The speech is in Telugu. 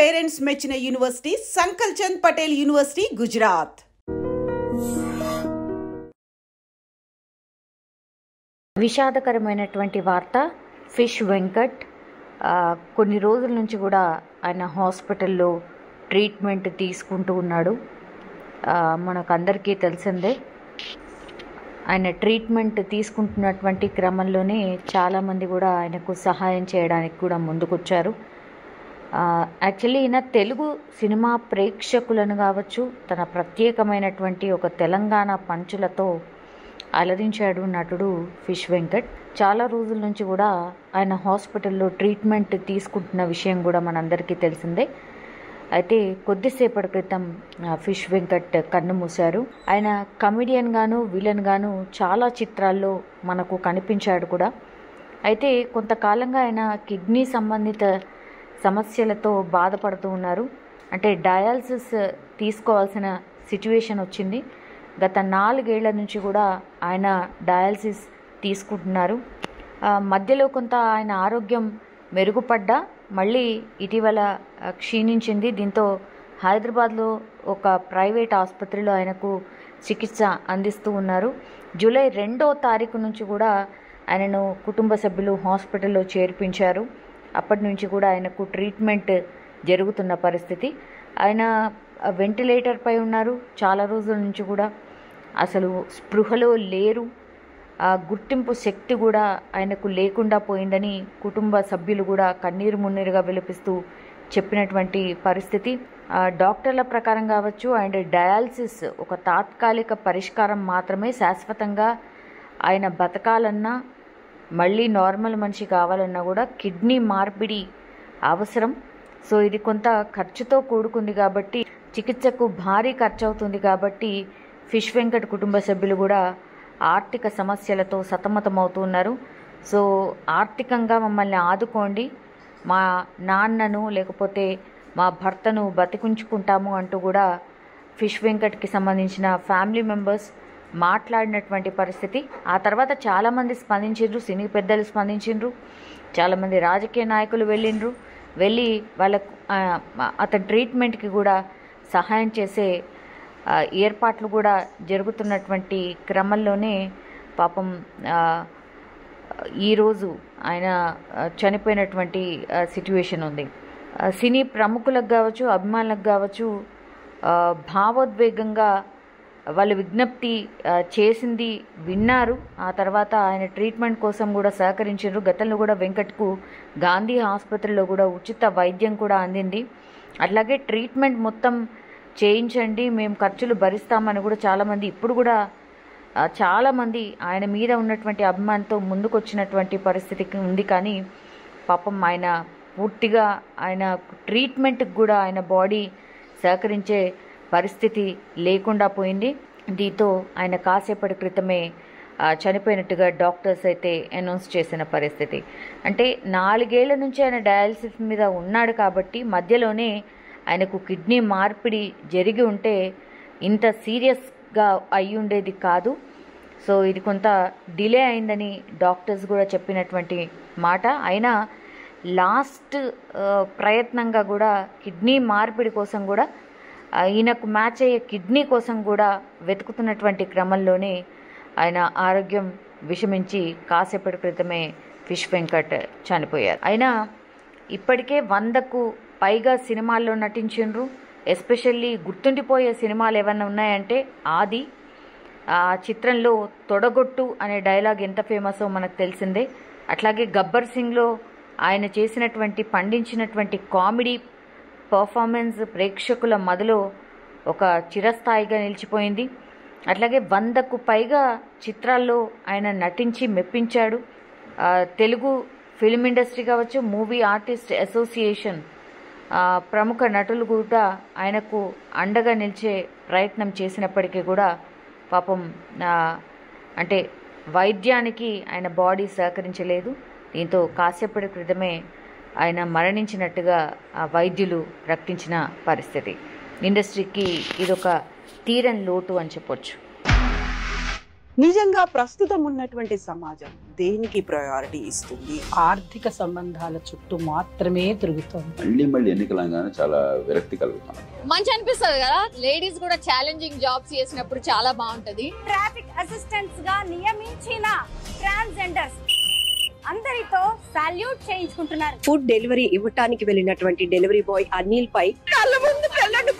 పేరెంట్స్ మెచ్చిన యూనివర్సిటీ సంకల్ చంద్ పటేల్ యూనివర్సిటీ, గుజరాత్. విషాదకరమైనటువంటి వార్త. ఫిష్ వెంకట్ కొన్ని రోజుల నుంచి కూడా ఆయన హాస్పిటల్లో ట్రీట్మెంట్ తీసుకుంటూ ఉన్నాడు. మనకందరికీ తెలిసిందే. ఆయన ట్రీట్మెంట్ తీసుకుంటున్నటువంటి క్రమంలోనే చాలామంది కూడా ఆయనకు సహాయం చేయడానికి కూడా ముందుకొచ్చారు. యాక్చువల్లీ ఈయన తెలుగు సినిమా ప్రేక్షకులను కావచ్చు, తన ప్రత్యేకమైనటువంటి ఒక తెలంగాణ పంచులతో అలరించాడు నటుడు ఫిష్ వెంకట్. చాలా రోజుల నుంచి కూడా ఆయన హాస్పిటల్లో ట్రీట్మెంట్ తీసుకుంటున్న విషయం కూడా మనందరికీ తెలిసిందే. అయితే కొద్దిసేపటి క్రితం ఫిష్ వెంకట్ కన్ను మూశారు. ఆయన కమెడియన్ గాను, విలన్ గాను చాలా చిత్రాల్లో మనకు కనిపించాడు కూడా. అయితే కొంతకాలంగా ఆయన కిడ్నీ సంబంధిత సమస్యలతో బాధపడుతూ ఉన్నారు. అంటే డయాలసిస్ తీసుకోవాల్సిన సిచ్యువేషన్ వచ్చింది. గత 4 ఏళ్ల నుంచి కూడా ఆయన డయాలసిస్ తీసుకుంటున్నారు. మధ్యలో కొంత ఆయన ఆరోగ్యం మెరుగుపడ్డా మళ్ళీ ఇటీవల క్షీణించింది. దీంతో హైదరాబాద్లో ఒక ప్రైవేట్ ఆసుపత్రిలో ఆయనకు చికిత్స అందిస్తూ ఉన్నారు. జూలై 2వ తారీఖు నుంచి కూడా ఆయనను కుటుంబ సభ్యులు హాస్పిటల్లో చేర్పించారు. అప్పటి నుంచి కూడా ఆయనకు ట్రీట్మెంట్ జరుగుతున్న పరిస్థితి. ఆయన వెంటిలేటర్ పై ఉన్నారు. చాలా రోజుల నుంచి కూడా అసలు స్పృహలో లేరు. గుర్తింపు శక్తి కూడా ఆయనకు లేకుండా పోయిందని కుటుంబ సభ్యులు కూడా కన్నీరు మున్నీరుగా విలపిస్తూ చెప్పినటువంటి పరిస్థితి. డాక్టర్ల ప్రకారం కావచ్చు, ఆయన డయాలసిస్ ఒక తాత్కాలిక పరిష్కారం మాత్రమే. శాశ్వతంగా ఆయన బతకాలన్నా, మళ్ళీ నార్మల్ మనిషి కావాలన్నా కూడా కిడ్నీ మార్పిడి అవసరం. సో ఇది కొంత ఖర్చుతో కూడుకుంది కాబట్టి, చికిత్సకు భారీ ఖర్చు అవుతుంది కాబట్టి ఫిష్ వెంకట్ కుటుంబ సభ్యులు కూడా ఆర్థిక సమస్యలతో సతమతమవుతున్నారు. సో ఆర్థికంగా మమ్మల్ని ఆదుకోండి, మా నాన్నను లేకపోతే మా భర్తను బతికుంచుకుంటాము అంటూ కూడా ఫిష్ వెంకట్కి సంబంధించిన ఫ్యామిలీ మెంబర్స్ మాట్లాడినటువంటి పరిస్థితి. ఆ తర్వాత చాలామంది స్పందించిండ్రు, సినీ పెద్దలు స్పందించిండ్రు, చాలామంది రాజకీయ నాయకులు వెళ్ళి వాళ్ళకు అతని ట్రీట్మెంట్కి కూడా సహాయం చేసే ఏర్పాట్లు కూడా జరుగుతున్నటువంటి క్రమంలోనే పాపం ఈరోజు ఆయన చనిపోయినటువంటి సిట్యుయేషన్ ఉంది. సినీ ప్రముఖులకు కావచ్చు, అభిమానులకు కావచ్చు, భావోద్వేగంగా వాళ్ళు విజ్ఞప్తి చేసింది విన్నారు. ఆ తర్వాత ఆయన ట్రీట్మెంట్ కోసం కూడా సహకరించారు. గతంలో కూడా వెంకట్కు గాంధీ ఆసుపత్రిలో కూడా ఉచిత వైద్యం కూడా అందింది. అట్లాగే ట్రీట్మెంట్ మొత్తం చేయించండి, మేము ఖర్చులు భరిస్తామని కూడా చాలామంది, ఇప్పుడు కూడా చాలామంది ఆయన మీద ఉన్నటువంటి అభిమానంతో ముందుకు వచ్చినటువంటి పరిస్థితి ఉంది. కానీ పాపం ఆయన పూర్తిగా ఆయన ట్రీట్మెంట్కి కూడా ఆయన బాడీ సహకరించే పరిస్థితి లేకుండా పోయింది. దీంతో ఆయన కాసేపటి క్రితమే చనిపోయినట్టుగా డాక్టర్స్ అయితే అనౌన్స్ చేసిన పరిస్థితి. అంటే 4 ఏళ్ల నుంచి ఆయన డయాలసిస్ మీద ఉన్నాడు కాబట్టి మధ్యలోనే ఆయనకు కిడ్నీ మార్పిడి జరిగి ఉంటే ఇంత సీరియస్గా అయి ఉండేది కాదు. సో ఇది కొంత డిలే అయిందని డాక్టర్స్ కూడా చెప్పినటువంటి మాట. అయినా లాస్ట్ ప్రయత్నంగా కూడా కిడ్నీ మార్పిడి కోసం కూడా ఈయనకు మ్యాచ్ అయ్యే కిడ్నీ కోసం కూడా వెతుకుతున్నటువంటి క్రమంలోనే ఆయన ఆరోగ్యం విషమించి కాసేపటి క్రితమే ఫిష్ వెంకట్ చనిపోయారు. అయినా ఇప్పటికే 100కు పైగా సినిమాల్లో నటించిండ్రు. ఎస్పెషల్లీ గుర్తుండిపోయే సినిమాలు ఏమన్నా ఉన్నాయంటే ఆది. ఆ చిత్రంలో తొడగొట్టు అనే డైలాగ్ ఎంత ఫేమసో మనకు తెలిసిందే. అట్లాగే గబ్బర్ సింగ్లో ఆయన పండించినటువంటి కామెడీ పర్ఫార్మెన్స్ ప్రేక్షకుల మదిలో ఒక చిరస్థాయిగా నిలిచిపోయింది. అట్లాగే 100కు పైగా చిత్రాల్లో ఆయన నటించి మెప్పించాడు. తెలుగు ఫిల్మ్ ఇండస్ట్రీ కావచ్చు, మూవీ ఆర్టిస్ట్ అసోసియేషన్ ప్రముఖ నటులు కూడా ఆయనకు అండగా నిలిచే ప్రయత్నం చేసినప్పటికీ కూడా పాపం అంటే వైద్యానికి ఆయన బాడీ సహకరించలేదు. దీంతో కాసేపటి క్రితమే ఆయన మరణించినట్టుగా వైద్యులు ప్రకటించిన పరిస్థితి. ఇండస్ట్రీకి ఇదొక తీరని లోటు అని చెప్పొచ్చు. నిజంగా ప్రస్తుతం ఉన్నటువంటి సమాజం దేనికి ప్రయారిటీ ఇస్తుంది? ఆర్థిక సంబంధాల చుట్టూ మాత్రమే తిరుగుతుంది. మళ్ళీ ఎన్నికలంగానే చాలా విరక్తి కలుగుతాం. మంచి అనిపిస్తుంది కదా, లేడీస్ కూడా ఛాలెంజింగ్ జాబ్స్ చేసినప్పుడు చాలా బాగుంటది. ట్రాఫిక్ అసిస్టెంట్స్ గా నియమించిన ట్రాన్స్జెండర్స్ అందరితో సాల్యూట్ చేయించుకుంటున్నారు. ఫుడ్ డెలివరీ ఇవ్వటానికి వెళ్ళినటువంటి డెలివరీ బాయ్ అనిల్ పై కళ్ళ ముందు పెళ్ళండి